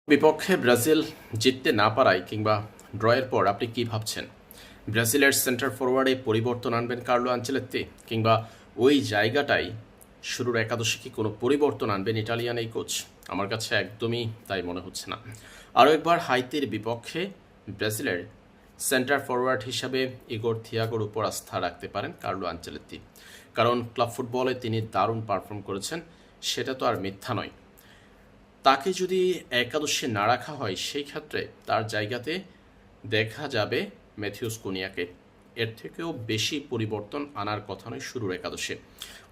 বিপক্ষে ব্রাজিল জিততে না পারায় কিংবা ড্রয়ের পর আপনি কি ভাবছেন? ব্রাজিলের সেন্টার ফরওয়ার্ডে পরিবর্তন আনবেন কার্লো আনচেলত্তি, কিংবা ওই জায়গাটায় শুরুর একাদশে কি কোনো পরিবর্তন আনবেন ইটালিয়ান এই কোচ? আমার কাছে একদমই তাই মনে হচ্ছে না। আরও একবার হাইতির বিপক্ষে ব্রাজিলের সেন্টার ফরওয়ার্ড হিসাবে ইগোর থিয়াগোর উপর আস্থা রাখতে পারেন কার্লো আনচেলত্তি, কারণ ক্লাব ফুটবলে তিনি দারুণ পারফর্ম করেছেন, সেটা তো আর মিথ্যা নয়। তাকে যদি একাদশে না রাখা হয় সেই ক্ষেত্রে তার জায়গাতে দেখা যাবে ম্যাথিউস কুনিয়াকে। এর থেকেও বেশি পরিবর্তন আনার কথা নয় শুরুর একাদশে।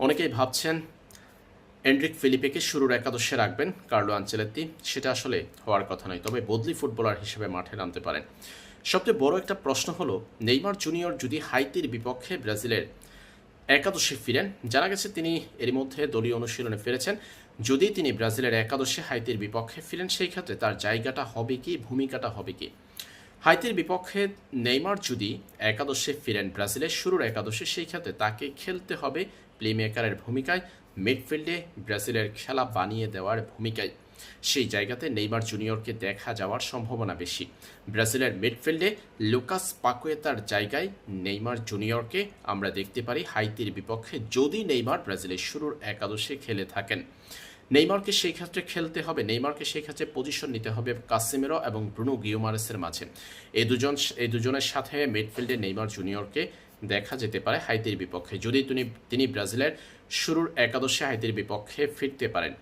অনেকেই ভাবছেন এন্ড্রিক ফিলিপেকে শুরুর একাদশে রাখবেন কার্লো আনচেলত্তি, সেটা আসলে হওয়ার কথা নয়, তবে বদলি ফুটবলার হিসেবে মাঠে নামতে পারেন। সবচেয়ে বড় একটা প্রশ্ন হলো, নেইমার জুনিয়র যদি হাইতির বিপক্ষে ব্রাজিলের একাদশে ফিরেন, জানা গেছে তিনি এর মধ্যে দলীয় অনুশীলনে ফিরেছেন, যদি তিনি ব্রাজিলের একাদশে হাইতির বিপক্ষে ফিরেন সেই ক্ষেত্রে তার জায়গাটা হবে কি, ভূমিকাটা হবে কি? হাইতির বিপক্ষে নেইমার যদি একাদশে ফিরেন ব্রাজিলের শুরুর একাদশে, সেই ক্ষেত্রে তাকে খেলতে হবে প্লেমেকারের ভূমিকায়, মিডফিল্ডে ব্রাজিলের খেলা বানিয়ে দেওয়ার ভূমিকায়। সেই জায়গাতে নেইমার জুনিয়রকে দেখা যাওয়ার সম্ভাবনা বেশি। ব্রাজিলের মিডফিল্ডে লুকাস পাকুয়েতার জায়গায় নেইমার জুনিয়রকে আমরা দেখতে পারি হাইতির বিপক্ষে, যদি নেইমার ব্রাজিলের শুরুর একাদশে খেলে থাকেন। নেইমারকে সেই ক্ষেত্রে খেলতে হবে, নেইমারকে সেই ক্ষেত্রে পজিশন নিতে হবে কাসেমিরো এবং ব্রুনো গিওমারেসের মাঝে। এই দুজনের সাথে মিডফিল্ডে নেইমার জুনিয়রকে দেখা যেতে পারে হাইতির বিপক্ষে, যদি তিনি ব্রাজিলের শুরুর একাদশে হাইতির বিপক্ষে ফিরতে পারেন।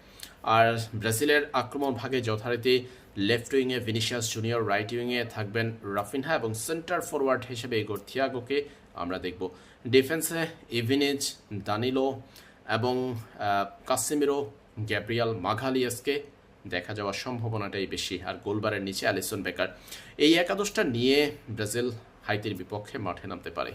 আর ব্রাজিলের আক্রমণ ভাগে যথারীতি লেফট উইংয়ে ভিনিসিয়াস জুনিয়র, রাইট উইংয়ে থাকবেন রাফিনহা এবং সেন্টার ফরওয়ার্ড হিসেবে ইগোর থিয়াগোকে আমরা দেখব। ডিফেন্সে ইভিনিজ, দানিলো এবং কাসেমিরো, গ্যাব্রিয়াল মাঘালিয়াসকে দেখা যাওয়ার সম্ভাবনাটাই বেশি, আর গোলবারের নিচে অ্যালিসন বেকার। এই একাদশটা নিয়ে ব্রাজিল হাইতির বিপক্ষে মাঠে নামতে পারে।